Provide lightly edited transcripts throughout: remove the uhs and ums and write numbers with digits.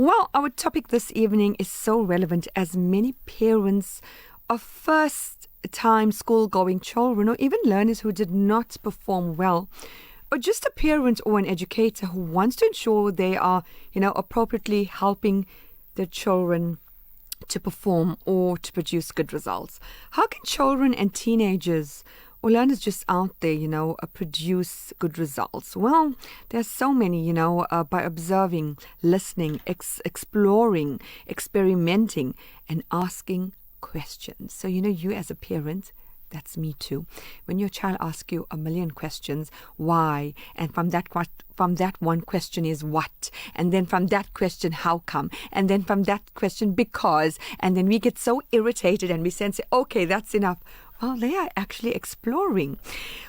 Well, our topic this evening is so relevant as many parents of first-time school-going children or even learners who did not perform well, or just a parent or an educator who wants to ensure they are, appropriately helping their children to perform or to produce good results. How can children and teenagers or learners just out there, produce good results? Well, there's so many, by observing, listening, exploring, experimenting, and asking questions. So, you as a parent, that's me too. When your child asks you a million questions, why? And from that one question is what? And then from that question, how come? And then from that question, because. And then we get so irritated and we say, okay, that's enough. Well, they are actually exploring.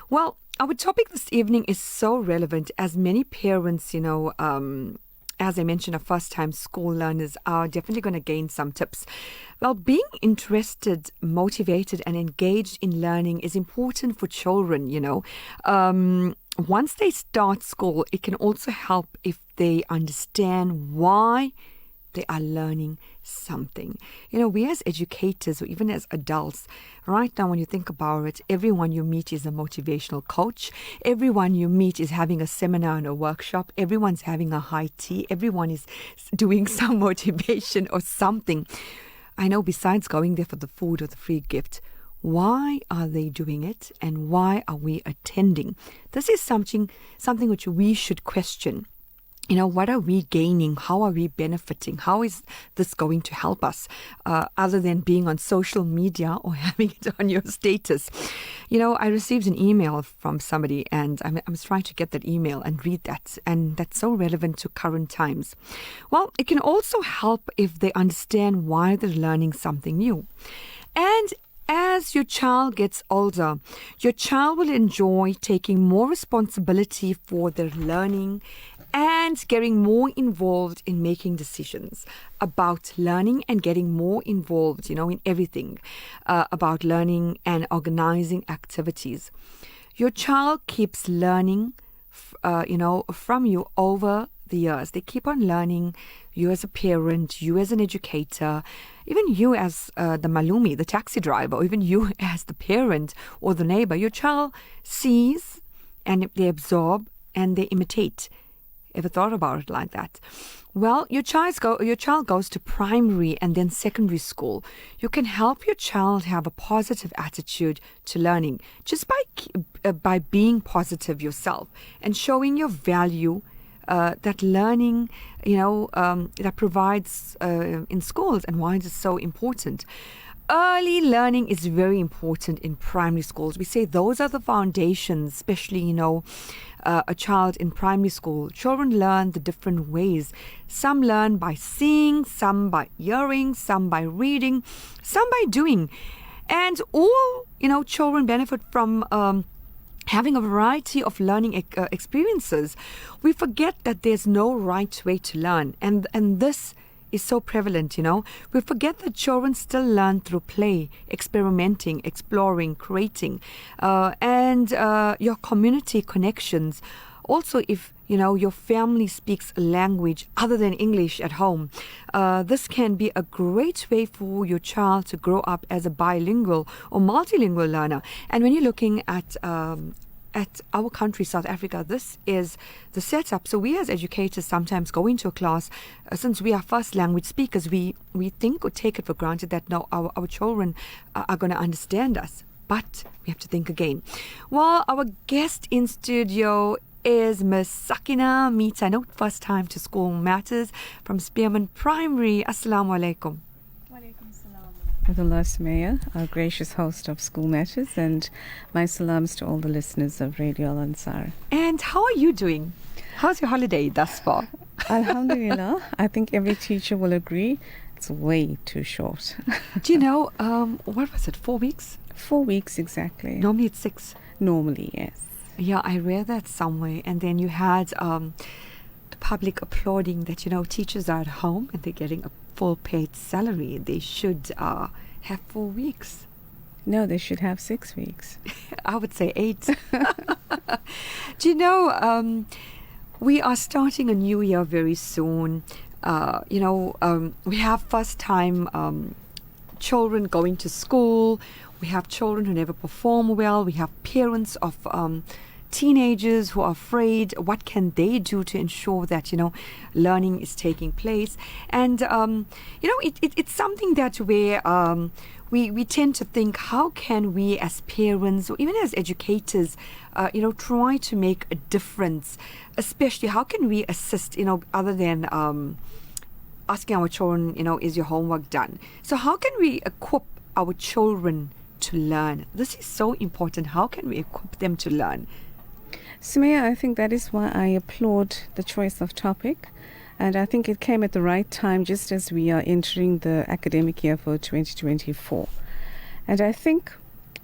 Well, our topic this evening is so relevant as many parents, as I mentioned, are first-time school learners are definitely going to gain some tips. Well, being interested, motivated, and engaged in learning is important for children, Once they start school, it can also help if they understand why they are learning something. We as educators or even as adults, right now when you think about it, everyone you meet is a motivational coach. Everyone you meet is having a seminar and a workshop. Everyone's having a high tea. Everyone is doing some motivation or something. I know besides going there for the food or the free gift, why are they doing it and why are we attending? This is something which we should question. What are we gaining? How are we benefiting? How is this going to help us other than being on social media or having it on your status? I received an email from somebody and I was trying to get that email and read that. And that's so relevant to current times. Well, it can also help if they understand why they're learning something new. And as your child gets older, your child will enjoy taking more responsibility for their learning and getting more involved in making decisions about learning and getting more involved, in everything about learning and organizing activities. Your child keeps learning, from you over the years. They keep on learning, you as a parent, you as an educator, even you as the malumi, the taxi driver, or even you as the parent or the neighbor. Your child sees and they absorb and they imitate. Ever thought about it like that? Well, your child goes to primary and then secondary school. You can help your child have a positive attitude to learning just by being positive yourself and showing your value that learning, that provides in schools and why it is so important. Early learning is very important in primary schools. We say those are the foundations, especially, a child in primary school. Children learn the different ways. Some learn by seeing, some by hearing, some by reading, some by doing. And all, children benefit from having a variety of learning experiences. We forget that there's no right way to learn. And this is so prevalent, We forget that children still learn through play, experimenting, exploring, creating, and your community connections. Also, if, your family speaks a language other than English at home, this can be a great way for your child to grow up as a bilingual or multilingual learner. And when you're looking at our country, South Africa, this is the setup. So we as educators sometimes go into a class, since we are first language speakers, we think or take it for granted that no, our children are going to understand us. But we have to think again. Well, our guest in studio is Miss Sakina Meeta, first time to School Matters from Spearman Primary. Assalamu alaikum. Abdullah Sumaya, our gracious host of School Matters, and my salams to all the listeners of Radio Al Ansar. And how are you doing? How's your holiday thus far? Alhamdulillah. I think every teacher will agree it's way too short. Do you know, what was it, 4 weeks? 4 weeks exactly. Normally it's 6. Normally, yes. Yeah, I read that somewhere. And then you had the public applauding that, teachers are at home and they're getting a full paid salary. They should have 4 weeks. No, they should have 6 weeks. I would say 8. Do you know, we are starting a new year very soon. we have first time children going to school. We have children who never perform well. We have parents of teenagers who are afraid. What can they do to ensure that learning is taking place? And it's something that where we tend to think, how can we as parents or even as educators try to make a difference? Especially, how can we assist, other than asking our children, is your homework done? So how can we equip our children to learn? This is so important. How can we equip them to learn? Sumaya, I think that is why I applaud the choice of topic. And I think it came at the right time, just as we are entering the academic year for 2024. And I think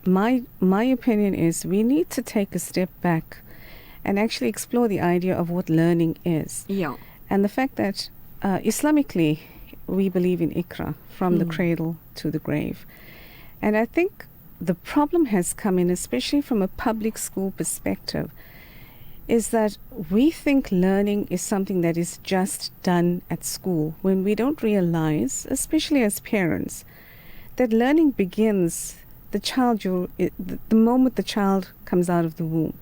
my opinion is we need to take a step back and actually explore the idea of what learning is. Yeah. And the fact that Islamically, we believe in Iqra, from the cradle to the grave. And I think the problem has come in, especially from a public school perspective, is that we think learning is something that is just done at school, when we don't realize, especially as parents, that learning begins the moment the child comes out of the womb.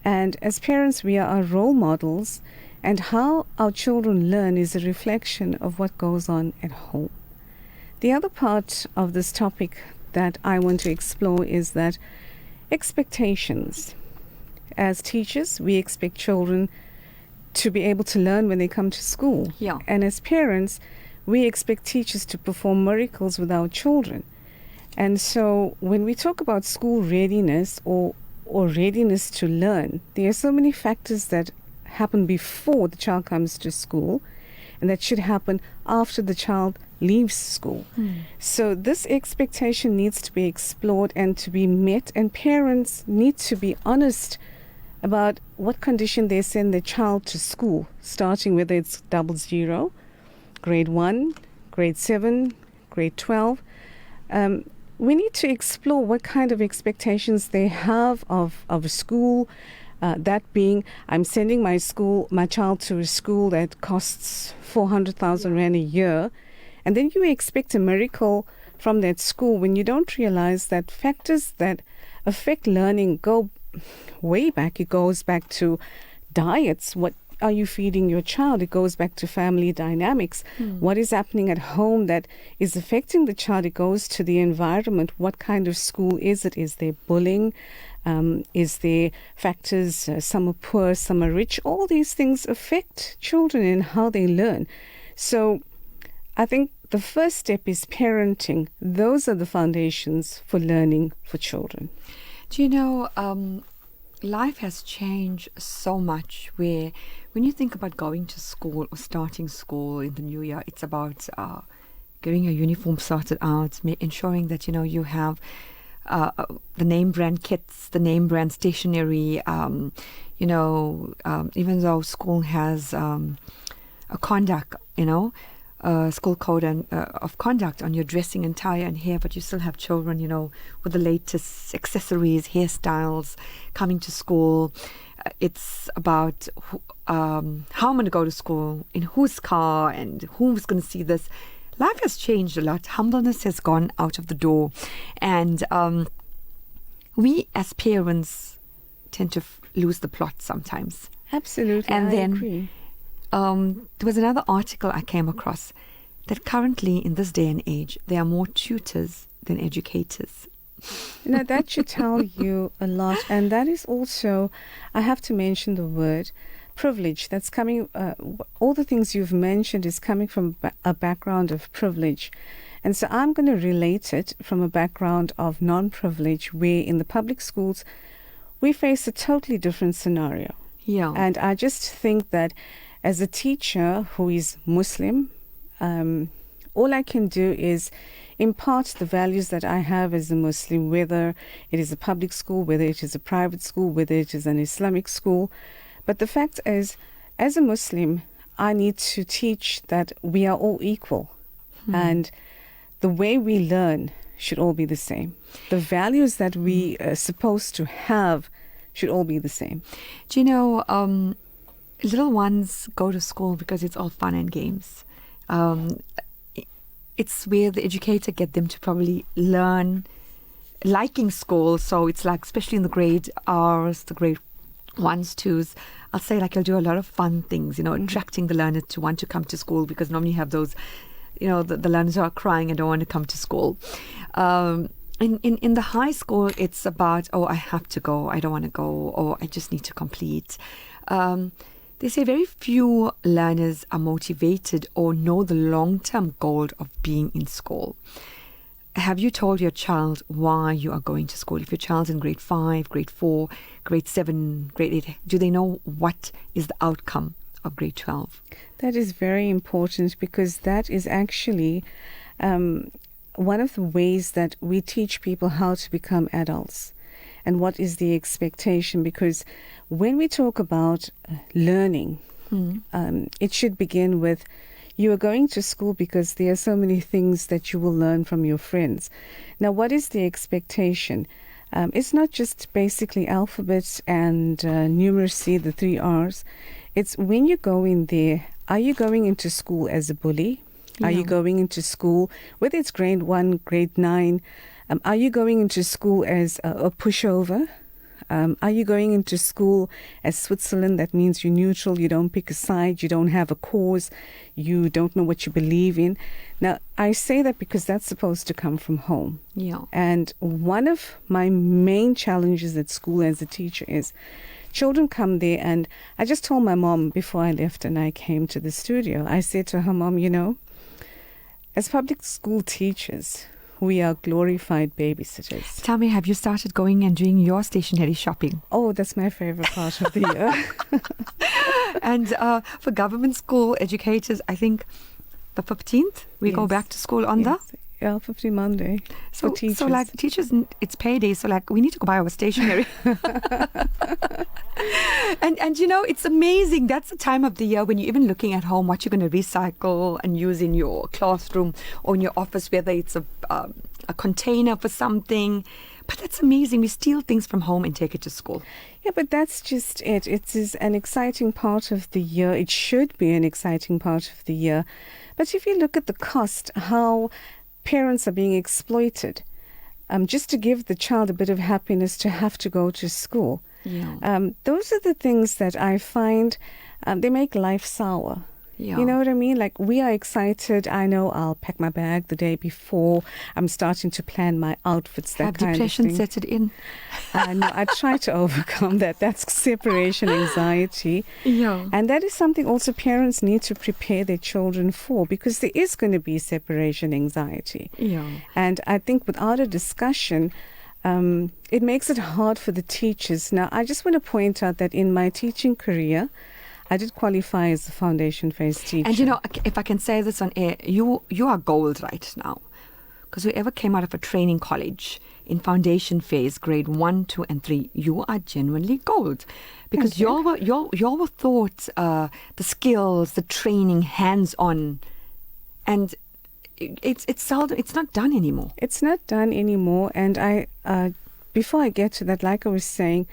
And as parents, we are our role models, and how our children learn is a reflection of what goes on at home. The other part of this topic that I want to explore is that expectations. As teachers, we expect children to be able to learn when they come to school. Yeah. And as parents, we expect teachers to perform miracles with our children. And so when we talk about school readiness or readiness to learn, there are so many factors that happen before the child comes to school, and that should happen after the child leaves school. So this expectation needs to be explored and to be met, and parents need to be honest about what condition they send their child to school, starting whether it's 00, grade 1, grade 7, grade 12. We need to explore what kind of expectations they have of a school. That being, I'm sending my child to a school that costs 400,000 Rand a year, and then you expect a miracle from that school when you don't realize that factors that affect learning go way back. It goes back to diets. What are you feeding your child? It goes back to family dynamics. What is happening at home that is affecting the child? It goes to the environment. What kind of school is it? Is there bullying? Is there factors, some are poor, some are rich? All these things affect children and how they learn. So I think the first step is parenting. Those are the foundations for learning for children. Do you know, life has changed so much, where when you think about going to school or starting school in the new year, it's about getting your uniform sorted out, ensuring that, you have the name brand kits, the name brand stationery, even though school has a conduct, school code and of conduct on your dressing and tie and hair, but you still have children, with the latest accessories, hairstyles coming to school. It's about how I'm going to go to school, in whose car, and who's going to see this. Life has changed a lot. Humbleness has gone out of the door. And we as parents tend to lose the plot sometimes. Absolutely, and I then, agree. There was another article I came across that currently in this day and age, there are more tutors than educators. That should tell you a lot. And that is also, I have to mention the word privilege. That's coming, all the things you've mentioned is coming from a background of privilege. And so I'm going to relate it from a background of non-privilege, where in the public schools, we face a totally different scenario. Yeah. And I just think that as a teacher who is Muslim, all I can do is impart the values that I have as a Muslim, whether it is a public school, whether it is a private school, whether it is an Islamic school. But the fact is, as a Muslim, I need to teach that we are all equal. And the way we learn should all be the same. The values that we are supposed to have should all be the same. Do you know, little ones go to school because it's all fun and games. Um, it's where the educator get them to probably learn liking school. So it's like, especially in the grade R's, the grade ones, twos, I'll say like I'll do a lot of fun things, attracting the learner to want to come to school, because normally you have those, the learners who are crying and don't want to come to school. In the high school, it's about, I have to go, I don't want to go, or I just need to complete. They say very few learners are motivated or know the long-term goal of being in school. Have you told your child why you are going to school? If your child's in grade 5, grade 4, grade 7, grade 8, do they know what is the outcome of grade 12? That is very important, because that is actually one of the ways that we teach people how to become adults and what is the expectation. Because when we talk about learning, it should begin with, you are going to school because there are so many things that you will learn from your friends. Now, what is the expectation? It's not just basically alphabets and numeracy, the 3 R's. It's when you go in there, are you going into school as a bully? Are you going into school, whether it's grade 1, grade 9, are you going into school as a pushover? Are you going into school as Switzerland? That means you're neutral, you don't pick a side, you don't have a cause, you don't know what you believe in. Now, I say that because that's supposed to come from home. Yeah. And one of my main challenges at school as a teacher is children come there, and I just told my mom before I left and I came to the studio, I said to her, Mom, as public school teachers, we are glorified babysitters. Tell me, have you started going and doing your stationery shopping? Oh, that's my favorite part of the year. And for government school educators, I think the 15th, we go back to school on the 15 Monday. So like teachers, it's payday. So like we need to go buy our stationery. and it's amazing. That's the time of the year when you're even looking at home what you're going to recycle and use in your classroom or in your office, whether it's a container for something. But that's amazing. We steal things from home and take it to school. Yeah, but that's just it. It is an exciting part of the year. It should be an exciting part of the year. But if you look at the cost, how parents are being exploited just to give the child a bit of happiness to have to go to school. Yeah. Those are the things that I find they make life sour. Yeah. You know what I mean? Like, we are excited. I know I'll pack my bag the day before. I'm starting to plan my outfits, that Have kind of depression thing. set it in? No, I try to overcome that. That's separation anxiety. Yeah. And that is something also parents need to prepare their children for, because there is going to be separation anxiety. Yeah. And I think without a discussion, it makes it hard for the teachers. Now, I just want to point out that in my teaching career, I did qualify as a foundation phase teacher. And if I can say this on air, you are gold right now. Because whoever came out of a training college in foundation phase, grade 1, 2, and 3, you are genuinely gold. Because y'all were taught the skills, the training, hands-on. And it's seldom, it's not done anymore. It's not done anymore. And I before I get to that, like I was saying,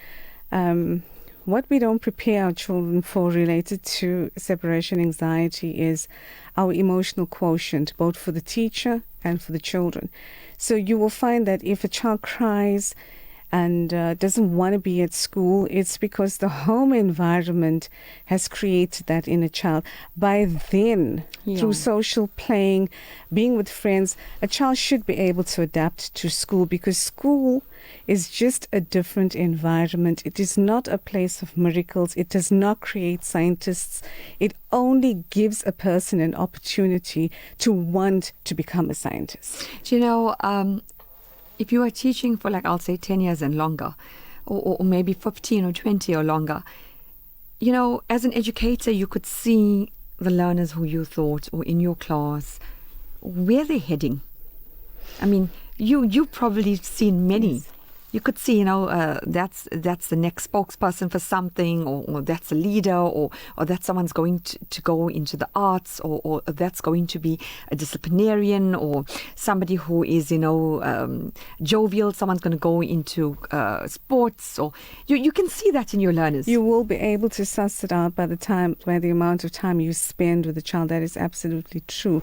what we don't prepare our children for related to separation anxiety is our emotional quotient, both for the teacher and for the children. So you will find that if a child cries and doesn't want to be at school, it's because the home environment has created that in a child. By then, through social playing, being with friends, a child should be able to adapt to school, because school is just a different environment. It is not a place of miracles. It does not create scientists. It only gives a person an opportunity to want to become a scientist. If you are teaching for, like, I'll say 10 years and longer, or maybe 15 or 20 or longer, as an educator, you could see the learners who you thought, or in your class, where they're heading. I mean, you probably seen many. Yes. you could see, that's the next spokesperson for something, or that's a leader, or that's someone's going to go into the arts, or that's going to be a disciplinarian, or somebody who is, jovial, someone's going to go into sports, or you can see that in your learners. You will be able to suss it out by the amount of time you spend with the child. That is absolutely true,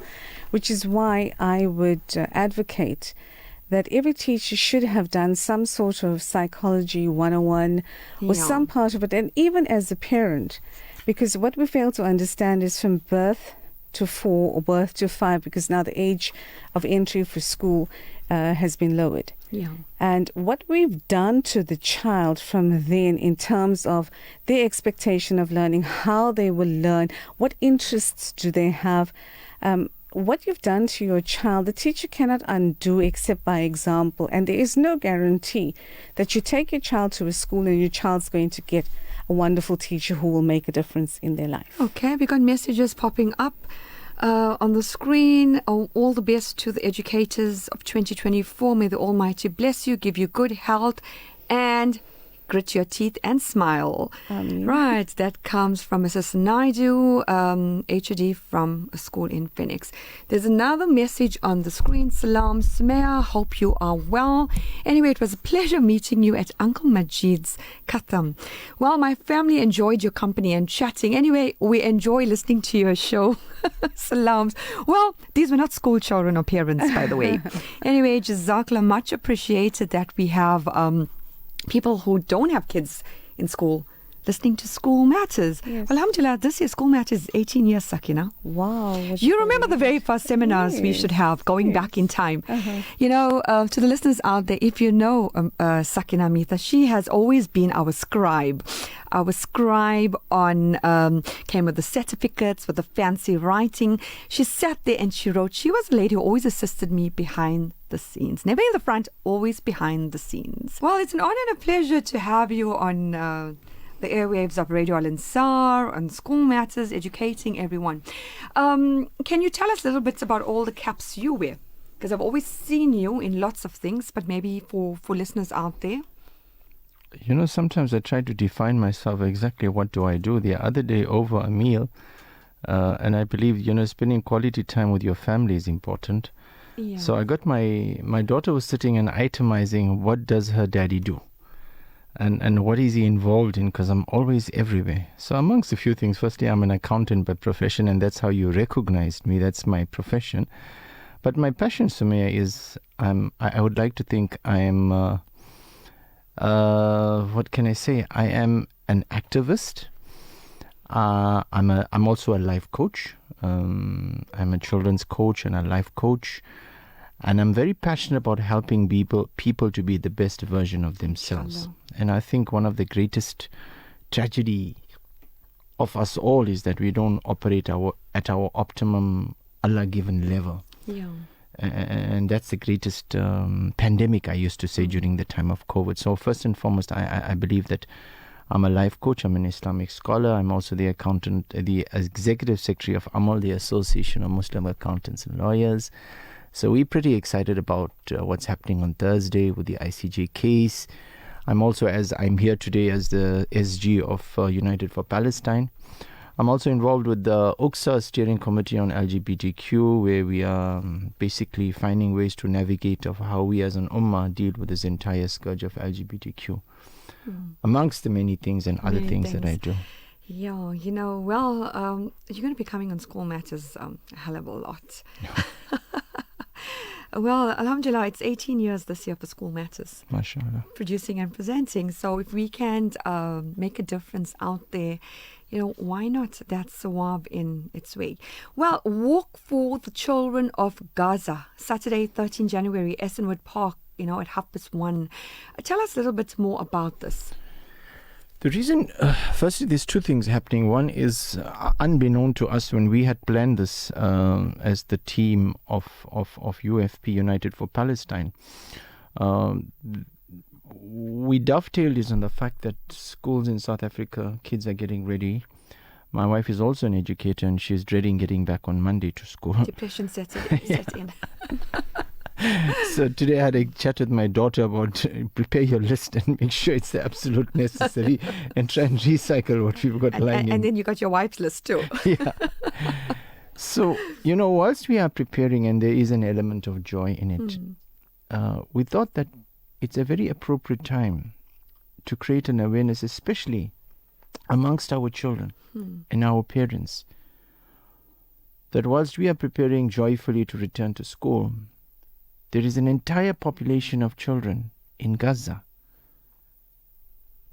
which is why I would advocate that every teacher should have done some sort of psychology 101 or some part of it, and even as a parent, because what we fail to understand is from birth to 4 or birth to 5, because now the age of entry for school has been lowered. Yeah. And what we've done to the child from then in terms of their expectation of learning, how they will learn, what interests do they have, what you've done to your child, the teacher cannot undo except by example. And there is no guarantee that you take your child to a school and your child's going to get a wonderful teacher who will make a difference in their life. Okay, we got messages popping up on the screen. All the best to the educators of 2024. May the Almighty bless you, give you good health, and grit your teeth and smile. Right, that comes from Mrs. Naidu, HOD from a school in Phoenix. There's another message on the screen. Salam, Sumaya, hope you are well. Anyway, it was a pleasure meeting you at Uncle Majid's Khatam. Well, my family enjoyed your company and chatting. Anyway, we enjoy listening to your show. Salams. Well, these were not school children or parents, by the way. Anyway, Jazakallah, much appreciated that we have people who don't have kids in school listening to School Matters. Yes. Well, alhamdulillah, this year School Matters is 18 years, Sakina. Wow. You remember the very first seminars we should have going back in time. To the listeners out there, if you know Sakina Mitha, she has always been our scribe. Our scribe came with the certificates, with the fancy writing. She sat there and she wrote. She was a lady who always assisted me behind the scenes. Never in the front, always behind the scenes. Well, it's an honor and a pleasure to have you on the airwaves of Radio Al Ansar, on School Matters, educating everyone. Can you tell us a little bit about all the caps you wear? Because I've always seen you in lots of things, but maybe for listeners out there. Sometimes I try to define myself exactly what do I do. The other day over a meal, and I believe, spending quality time with your family is important. Yeah. So I got my daughter was sitting and itemizing what does her daddy do? And what is he involved in? Because I'm always everywhere. So amongst a few things, firstly, I'm an accountant by profession, and that's how you recognized me. That's my profession. But my passion, Sumaya, is I would like to think I am, what can I say? I am an activist. I'm also a life coach. I'm a children's coach and a life coach. And I'm very passionate about helping people to be the best version of themselves. Inshallah. And I think one of the greatest tragedy of us all is that we don't operate at our optimum Allah-given level. Yeah. And that's the greatest pandemic, I used to say, during the time of COVID. So first and foremost, I believe that I'm a life coach. I'm an Islamic scholar. I'm also the executive secretary of AMAL, the Association of Muslim Accountants and Lawyers. So we're pretty excited about what's happening on Thursday with the ICJ case. I'm also, as I'm here today, as the SG of United for Palestine. I'm also involved with the UQSA Steering Committee on LGBTQ, where we are basically finding ways to navigate of how we as an ummah deal with this entire scourge of LGBTQ, amongst the many things and other things that I do. Yeah, you're going to be coming on School Matters a hell of a lot. Well, alhamdulillah, it's 18 years this year for School Matters. MashaAllah. Producing and presenting. So if we can make a difference out there, why not? That's sawab in its way. Well, Walk for the Children of Gaza, Saturday, 13 January, Essenwood Park, at 1:30. Tell us a little bit more about this. The reason, firstly, there's two things happening. One is, unbeknown to us, when we had planned this as the team of UFP, United for Palestine, we dovetailed this on the fact that schools in South Africa, kids are getting ready. My wife is also an educator, and she's dreading getting back on Monday to school. Depression set in. So today I had a chat with my daughter about prepare your list and make sure it's the absolute necessary and try and recycle what we've got lying in. And then you got your wife's list too. Yeah. So, whilst we are preparing and there is an element of joy in it, we thought that it's a very appropriate time to create an awareness, especially amongst our children and our parents, that whilst we are preparing joyfully to return to school, there is an entire population of children in Gaza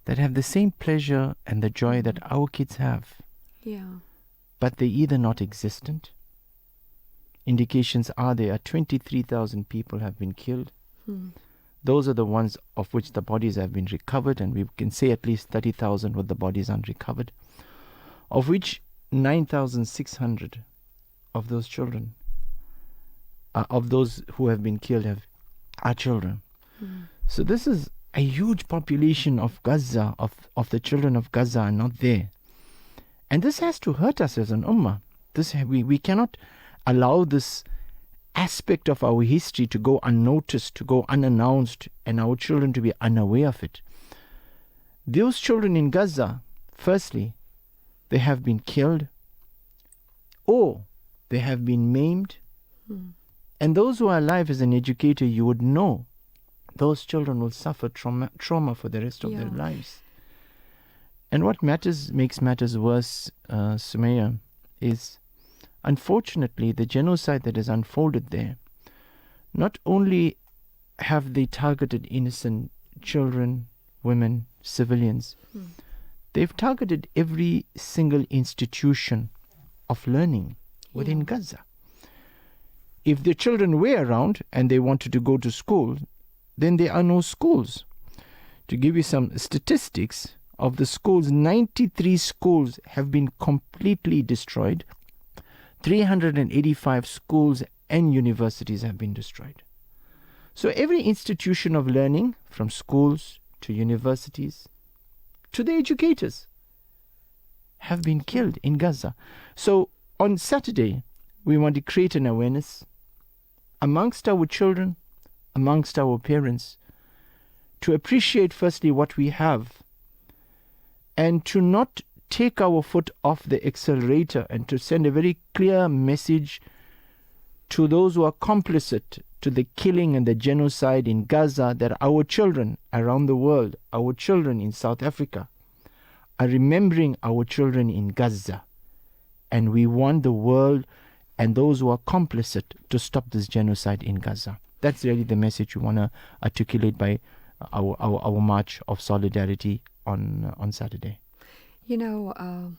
that have the same pleasure and the joy that our kids have, Yeah. but they're either not existent. Indications are there are 23,000 people have been killed. Those are the ones of which the bodies have been recovered, and we can say at least 30,000 with the bodies unrecovered, of which 9,600 of those children, of those who have been killed, are children. So this is a huge population of Gaza, of the children of Gaza are not there. And this has to hurt us as an ummah. We cannot allow this aspect of our history to go unnoticed, to go unannounced, and our children to be unaware of it. Those children in Gaza, firstly, they have been killed or they have been maimed. And those who are alive, as an educator, you would know those children will suffer trauma for the rest of their lives. And what makes matters worse, Sumaya, is unfortunately the genocide that has unfolded there. Not only have they targeted innocent children, women, civilians, they've targeted every single institution of learning within Gaza. If the children were around and they wanted to go to school, then there are no schools. To give you some statistics, of the schools, 93 schools have been completely destroyed. 385 schools and universities have been destroyed. So every institution of learning, from schools to universities to the educators, have been killed in Gaza. So on Saturday, we want to create an awareness amongst our children, amongst our parents, to appreciate firstly what we have, and to not take our foot off the accelerator, and to send a very clear message to those who are complicit to the killing and the genocide in Gaza, that our children around the world, our children in South Africa, are remembering our children in Gaza. And we want the world and those who are complicit to stop this genocide in Gaza. That's really the message we want to articulate by our march of solidarity on Saturday. You know,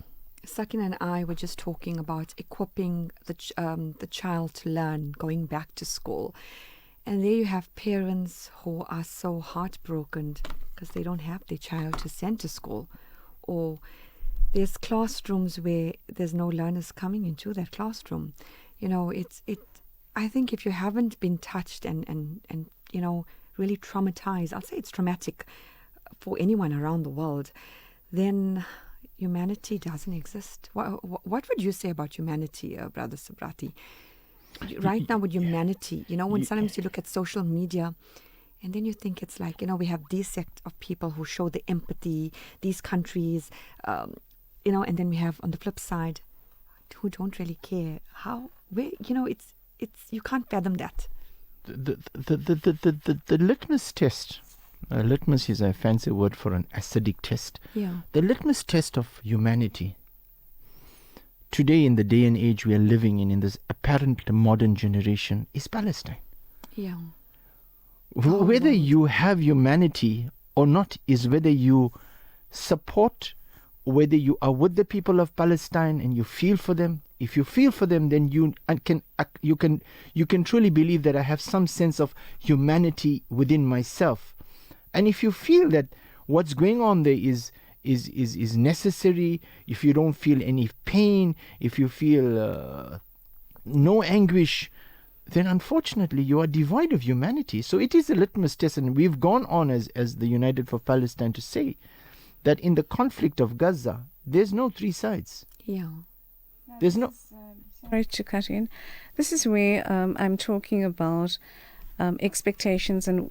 Sakin and I were just talking about equipping the child to learn, going back to school. And there you have parents who are so heartbroken because they don't have their child to send to school. Or there's classrooms where there's no learners coming into that classroom. You know, I think if you haven't been touched and you know, really traumatized, I'll say it's traumatic for anyone around the world, then humanity doesn't exist. What would you say about humanity, Brother Subrati? Right now with humanity, you know, when sometimes you look at social media and then you think it's like, you know, we have these sect of people who show the empathy, these countries, you know, and then we have on the flip side who don't really care. You know, it's you can't fathom that. The litmus test. Litmus is a fancy word for an acidic test. Yeah. The litmus test of humanity today, in the day and age we are living in this apparent modern generation, is Palestine. Yeah. Whether you have humanity or not is whether you support, whether you are with the people of Palestine and you feel for them. If you feel for them, then you can truly believe that I have some sense of humanity within myself. And if you feel that what's going on there is necessary, if you don't feel any pain, if you feel no anguish, then unfortunately you are devoid of humanity. So it is a litmus test, and we've gone on as the United for Palestine to say that in the conflict of Gaza, there's no three sides. Yeah. There's no... Sorry to cut in. This is where I'm talking about expectations and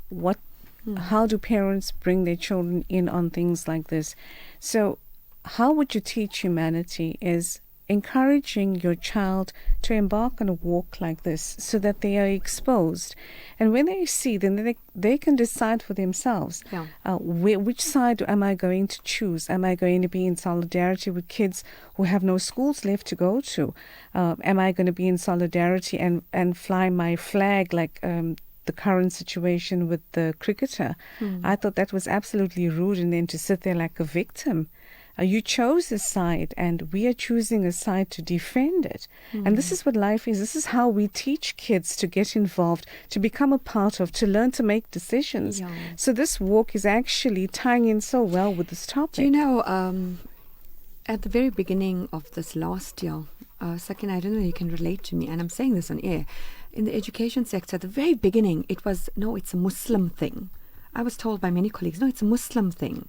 how do parents bring their children in on things like this. So how would you teach humanity is encouraging your child to embark on a walk like this so that they are exposed. And when they see, then they can decide for themselves, which side am I going to choose? Am I going to be in solidarity with kids who have no schools left to go to? Am I going to be in solidarity and fly my flag like the current situation with the cricketer? I thought that was absolutely rude, and then to sit there like a victim. You chose a side, and we are choosing a side to defend it. And this is what life is. This is how we teach kids to get involved, to become a part of, to learn to make decisions. Yeah. So this walk is actually tying in so well with this topic. Do you know, at the very beginning of this last year, Sakina, I don't know if you can relate to me, and I'm saying this on air, in the education sector, at the very beginning, it was, no, it's a Muslim thing. I was told by many colleagues, no, it's a Muslim thing.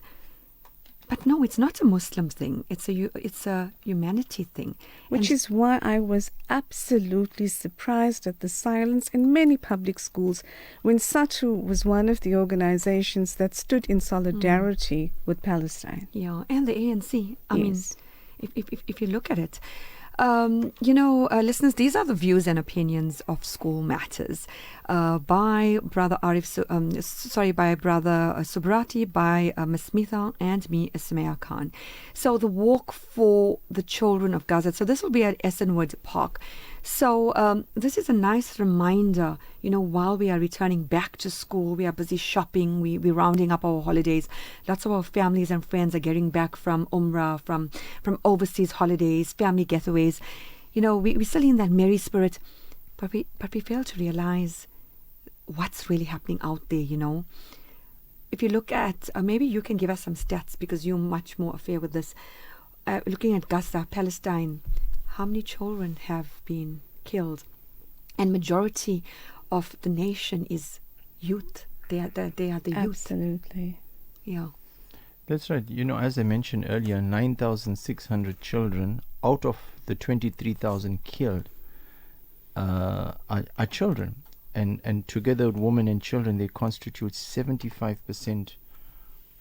But no, it's not a Muslim thing. It's a humanity thing. Which is why I was absolutely surprised at the silence in many public schools when SATU was one of the organizations that stood in solidarity with Palestine. Yeah, and the ANC. I mean, Yes. if you look at it. Listeners, these are the views and opinions of School Matters by Brother by Brother Subrati, by Ms. Smitha, and me, Ismail Khan. So the walk for the children of Gaza. So this will be at Essenwood Park. So this is a nice reminder, while we are returning back to school, we are busy shopping, we're rounding up our holidays. Lots of our families and friends are getting back from Umrah, from overseas holidays, family getaways. We're still in that merry spirit, but we fail to realize what's really happening out there, If you look at, maybe you can give us some stats because you're much more affair with this. Looking at Gaza, Palestine, how many children have been killed? And majority of the nation is youth. They are the youth. Absolutely. Yeah. That's right. As I mentioned earlier, 9,600 children out of the 23,000 killed are children. And together with women and children, they constitute 75%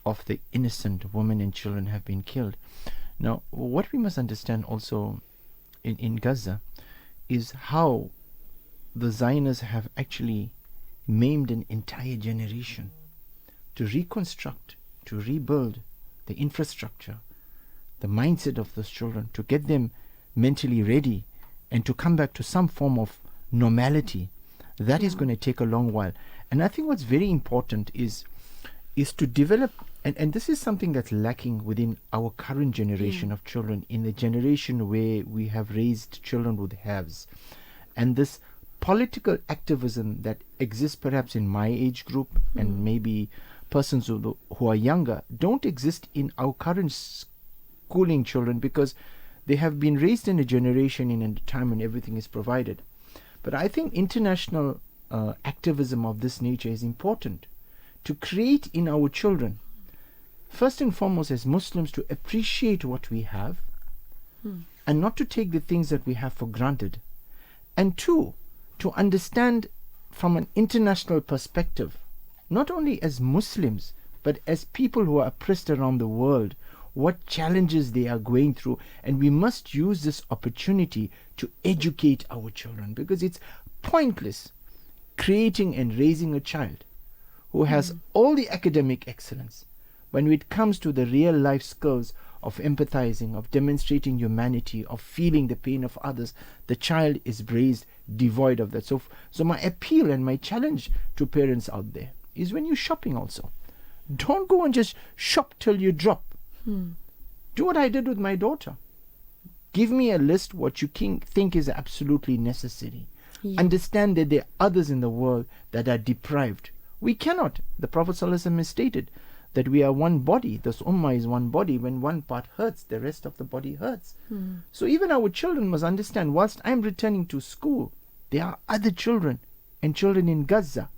of the innocent women and children have been killed. Now, what we must understand also in Gaza is how the Zionists have actually maimed an entire generation to reconstruct, to rebuild the infrastructure, the mindset of those children, to get them mentally ready and to come back to some form of normality. That is going to take a long while. And I think what's very important is to develop, and this is something that's lacking within our current generation of children, in the generation where we have raised children with haves. And this political activism that exists perhaps in my age group and maybe persons who are younger don't exist in our current schooling children because they have been raised in a generation in a time when everything is provided. But I think international activism of this nature is important to create in our children, first and foremost as Muslims, to appreciate what we have and not to take the things that we have for granted. And two, to understand from an international perspective, not only as Muslims, but as people who are oppressed around the world, what challenges they are going through. And we must use this opportunity to educate our children, because it's pointless creating and raising a child who has all the academic excellence, when it comes to the real life skills of empathizing, of demonstrating humanity, of feeling the pain of others, the child is raised devoid of that. So my appeal and my challenge to parents out there is, when you're shopping also, don't go and just shop till you drop. Do what I did with my daughter. Give me a list what you think is absolutely necessary. Understand that there are others in the world that are deprived. We cannot. The Prophet ﷺ has stated that we are one body. This ummah is one body. When one part hurts, the rest of the body hurts. So even our children must understand, whilst I'm returning to school, there are other children, and children in Gaza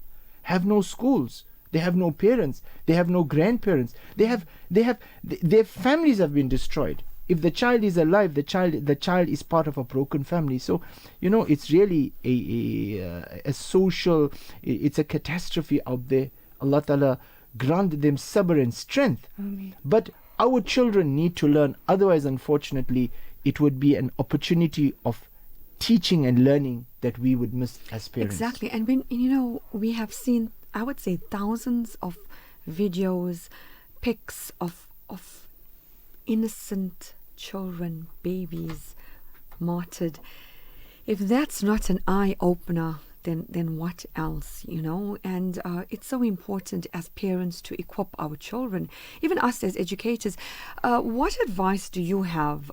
have no schools. They have no parents. They have no grandparents. Their families have been destroyed. If the child is alive, the child is part of a broken family. So, it's really a social, it's a catastrophe out there. Allah Ta'ala grant them sabr and strength. Ameen. But our children need to learn. Otherwise, unfortunately, it would be an opportunity of teaching and learning that we would miss as parents. Exactly. And when, we have seen, I would say, thousands of videos, pics of innocent children, babies, martyred. If that's not an eye-opener, then what else, And it's so important as parents to equip our children, even us as educators. What advice do you have,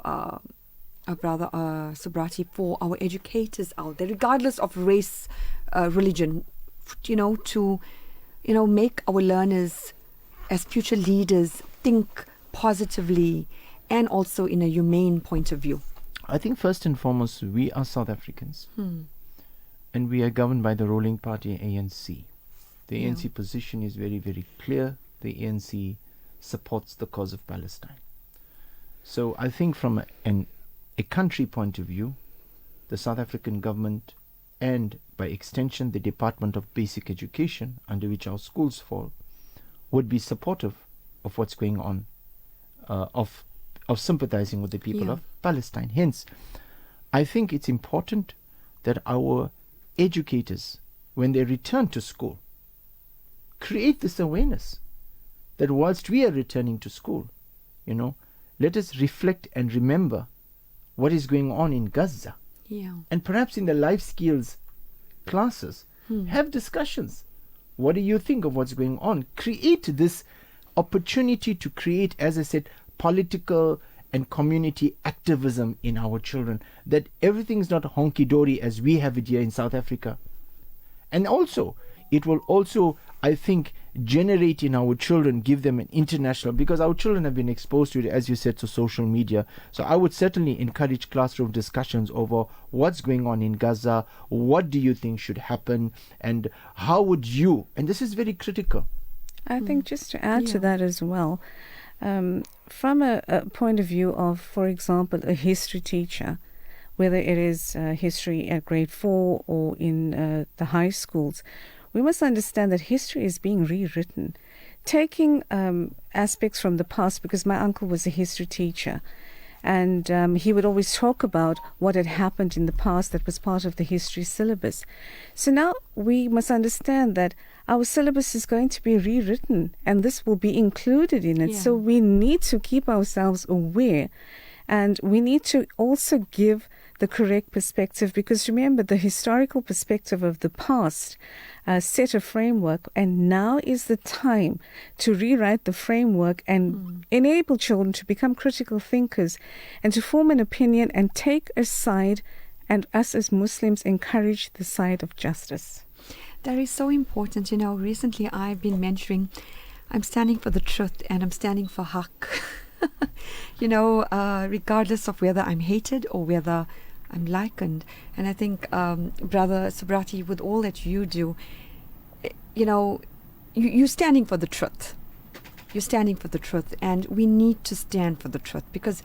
Brother Subrati, for our educators out there, regardless of race, religion, to make our learners as future leaders think positively and also in a humane point of view? I think first and foremost, we are South Africans. And we are governed by the ruling party, ANC. The ANC position is very, very clear. The ANC supports the cause of Palestine. So I think from a country point of view, the South African government and by extension the Department of Basic Education, under which our schools fall, would be supportive of what's going on, of sympathizing with the people of Palestine. Hence, I think it's important that our educators, when they return to school, create this awareness that whilst we are returning to school, let us reflect and remember what is going on in Gaza. And perhaps in the life skills classes, have discussions. What do you think of what's going on? Create this opportunity to create, as I said, political and community activism in our children, that everything's not honky-dory as we have it here in South Africa. And also, it will also, I think, generate in our children, give them an international, because our children have been exposed to it, as you said, to social media. So I would certainly encourage classroom discussions over what's going on in Gaza, what do you think should happen, and how would you, and this is very critical. I think just to add to that as well, from a point of view of, for example, a history teacher, whether it is history at grade 4 or in the high schools, we must understand that history is being rewritten, taking aspects from the past, because my uncle was a history teacher, and he would always talk about what had happened in the past that was part of the history syllabus. So now we must understand that our syllabus is going to be rewritten, and this will be included in it. So we need to keep ourselves aware, and we need to also give the correct perspective, because remember, the historical perspective of the past set a framework, and now is the time to rewrite the framework and enable children to become critical thinkers and to form an opinion and take a side, and us as Muslims encourage the side of justice. That is so important. Recently I've been mentoring, I'm standing for the truth and I'm standing for haqq. Regardless of whether I'm hated or whether I'm likened. And I think, Brother Subrati, with all that you do, you're standing for the truth. You're standing for the truth, and we need to stand for the truth, because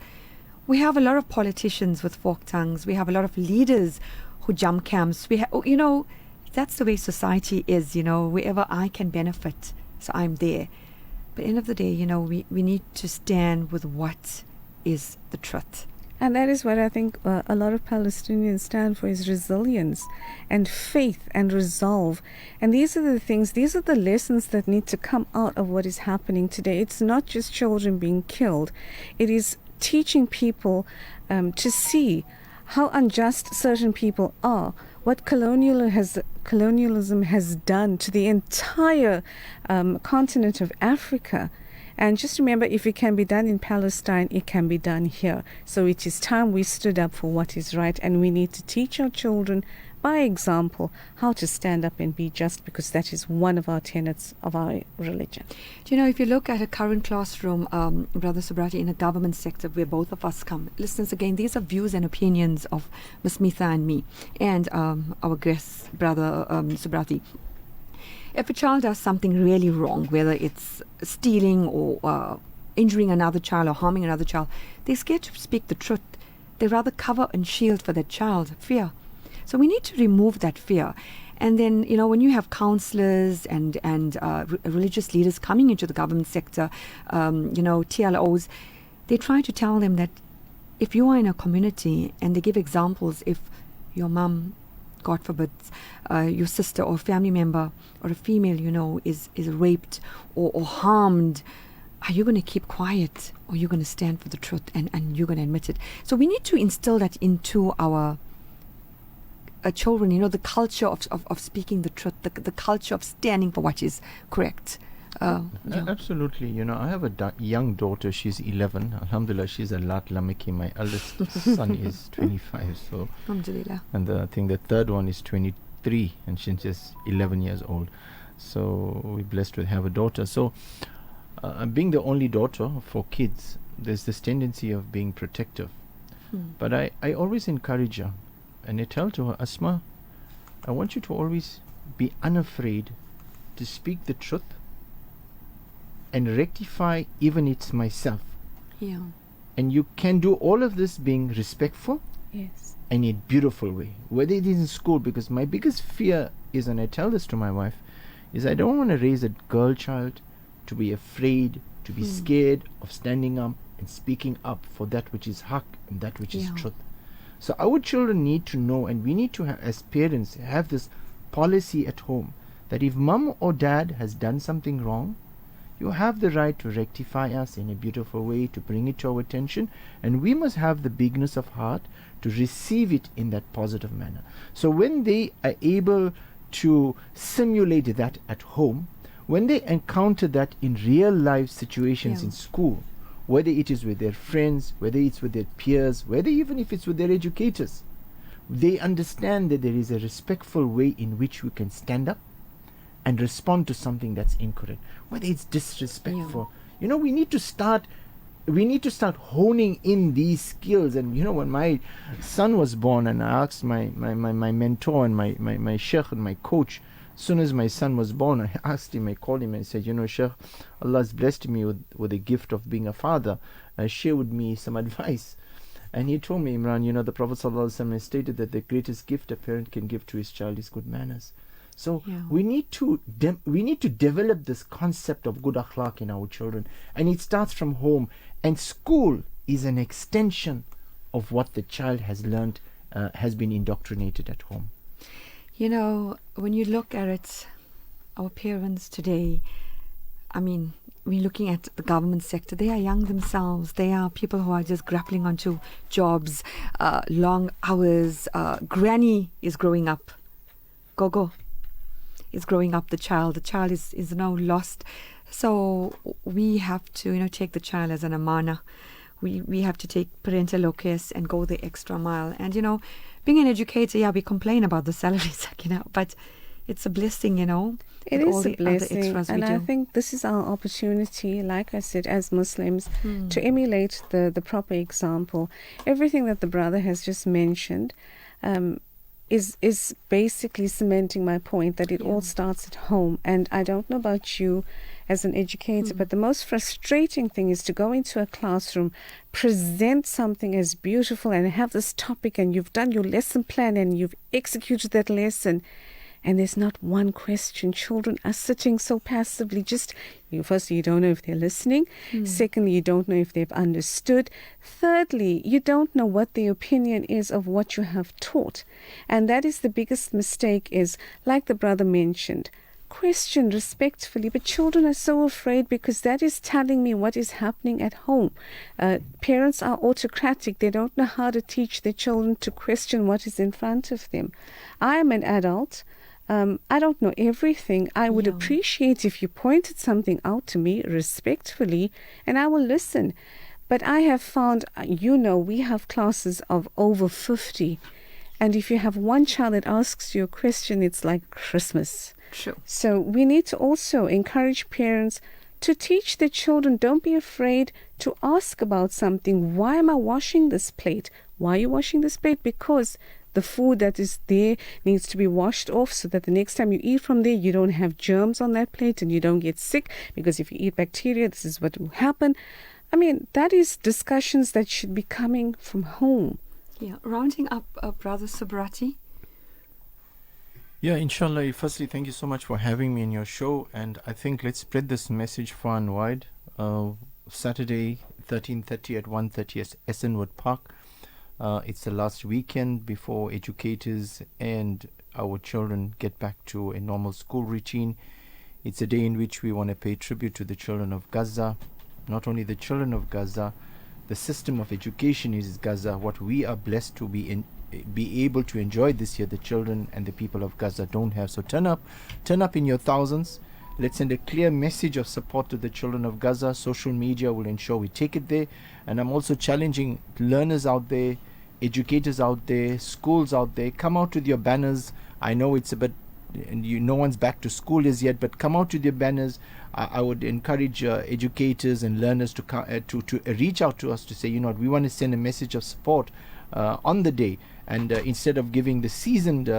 we have a lot of politicians with forked tongues. We have a lot of leaders who jump camps. That's the way society is, wherever I can benefit, so I'm there. But at the end of the day, we need to stand with what is the truth. And that is what I think a lot of Palestinians stand for, is resilience and faith and resolve. And these are the things, these are the lessons that need to come out of what is happening today. It's not just children being killed. It is teaching people to see how unjust certain people are, what colonialism has done to the entire continent of Africa. And just remember, if it can be done in Palestine, it can be done here. So it is time we stood up for what is right, and we need to teach our children by example how to stand up and be just, because that is one of our tenets of our religion. If you look at a current classroom, Brother Subrati, in a government sector where both of us come, listeners, again, these are views and opinions of Ms. Mitha and me, and our guest, Brother Subrati. If a child does something really wrong, whether it's stealing or injuring another child or harming another child, they're scared to speak the truth. They rather cover and shield for that child, fear. So we need to remove that fear. And then, when you have counselors and religious leaders coming into the government sector, TLOs, they try to tell them that if you are in a community, and they give examples, if your mum, God forbid, your sister or family member or a female, is raped or harmed, are you going to keep quiet, or are you going to stand for the truth and you're going to admit it? So we need to instill that into our children, the culture of speaking the truth, the culture of standing for what is correct. Absolutely. I have a young daughter. She's 11. Alhamdulillah, she's a lat lamiki. My eldest son is 25. So, Alhamdulillah. And I think the third one is 23, and she's just 11 years old. So we're blessed to have a daughter. So being the only daughter for kids, there's this tendency of being protective. But I always encourage her, and I tell to her, Asma, I want you to always be unafraid to speak the truth and rectify even it's myself. Yeah. And you can do all of this being respectful. Yes. In a beautiful way. Whether it is in school, because my biggest fear is, and I tell this to my wife, is I don't want to raise a girl child to be afraid, to be scared of standing up and speaking up for that which is haq and that which is truth. So our children need to know, and we need to have, as parents, have this policy at home, that if mum or dad has done something wrong, you have the right to rectify us in a beautiful way, to bring it to our attention, and we must have the bigness of heart to receive it in that positive manner. So when they are able to simulate that at home, when they encounter that in real life situations in school, whether it is with their friends, whether it's with their peers, whether even if it's with their educators, they understand that there is a respectful way in which we can stand up and respond to something that's incorrect, whether it's disrespectful. We need to start honing in these skills. And when my son was born, and I asked my mentor and my sheikh and my coach, as soon as my son was born, I asked him, I called him and I said, Sheikh, Allah has blessed me with the gift of being a father. Share with me some advice. And he told me, Imran, the Prophet ﷺ stated that the greatest gift a parent can give to his child is good manners. So we need to develop this concept of good akhlaq in our children, and it starts from home. And school is an extension of what the child has learned, has been indoctrinated at home. When you look at it, our parents today, we're looking at the government sector, they are young themselves. They are people who are just grappling onto jobs, long hours. Granny is growing up. Gogo is growing up, the child is now lost. So we have to take the child as an amana. We have to take parental locus and go the extra mile. And being an educator, we complain about the salaries, but it's a blessing, It is a blessing, and I do. think this is our opportunity, like I said, as Muslims, to emulate the proper example. Everything that the brother has just mentioned is basically cementing my point that it all starts at home. And I don't know about you as an educator, but the most frustrating thing is to go into a classroom, present something as beautiful and have this topic, and you've done your lesson plan and you've executed that lesson, and there's not one question. Children are sitting so passively. Firstly, you don't know if they're listening. Secondly, you don't know if they've understood. Thirdly, you don't know what the opinion is of what you have taught. And that is the biggest mistake, is, like the brother mentioned, question respectfully. But children are so afraid, because that is telling me what is happening at home. Parents are autocratic. They don't know how to teach their children to question what is in front of them. I am an adult. I don't know everything. I would appreciate if you pointed something out to me respectfully, and I will listen. But I have found, we have classes of over 50. And if you have one child that asks you a question, it's like Christmas. True. So we need to also encourage parents to teach their children, don't be afraid to ask about something. Why am I washing this plate? Why are you washing this plate? Because The food that is there needs to be washed off so that the next time you eat from there, you don't have germs on that plate and you don't get sick, because if you eat bacteria, this is what will happen. I mean, that is discussions that should be coming from home. Yeah. Rounding up, Brother Subrati. Yeah, inshallah. Firstly, thank you so much for having me in your show, and I think let's spread this message far and wide. Saturday, 13:30 at 1:30 at Essenwood Park. It's the last weekend before educators and our children get back to a normal school routine. It's a day in which we want to pay tribute to the children of Gaza. Not only the children of Gaza, the system of education is Gaza. What we are blessed to be able to enjoy this year, the children and the people of Gaza don't have. So turn up in your thousands. Let's send a clear message of support to the children of Gaza. Social media will ensure we take it there. And I'm also challenging learners out there, educators out there, schools out there. Come out with your banners. I know it's a bit, no one's back to school as yet, but come out with your banners. I would encourage educators and learners to reach out to us to say, you know what, we want to send a message of support on the day. And instead of giving the seasoned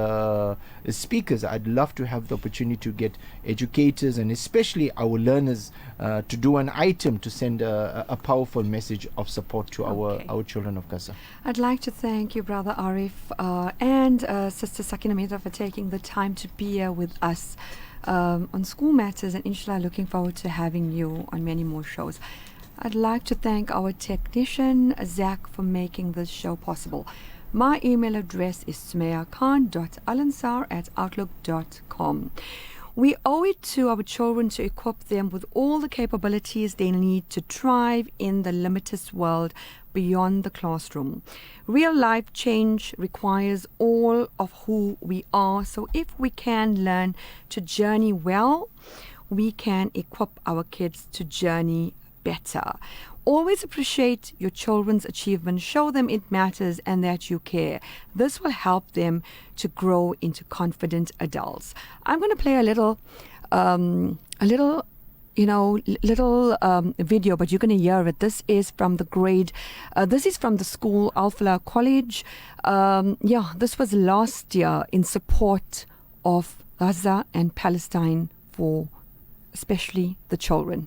speakers, I'd love to have the opportunity to get educators and especially our learners to do an item to send a powerful message of support to our children of Gaza. I'd like to thank you, Brother Arif, and Sister Sakina Mirza for taking the time to be here with us on School Matters, and inshallah looking forward to having you on many more shows. I'd like to thank our technician, Zach, for making this show possible. My email address is sumeyakhan.alansar@outlook.com. We owe it to our children to equip them with all the capabilities they need to thrive in the limitless world beyond the classroom. Real life change requires all of who we are. So if we can learn to journey well, we can equip our kids to journey better. Always appreciate your children's achievements. Show them it matters and that you care. This will help them to grow into confident adults. I'm going to play a little video, but you're going to hear it. This is from the school Al-Falah College. This was last year in support of Gaza and Palestine, for especially the children.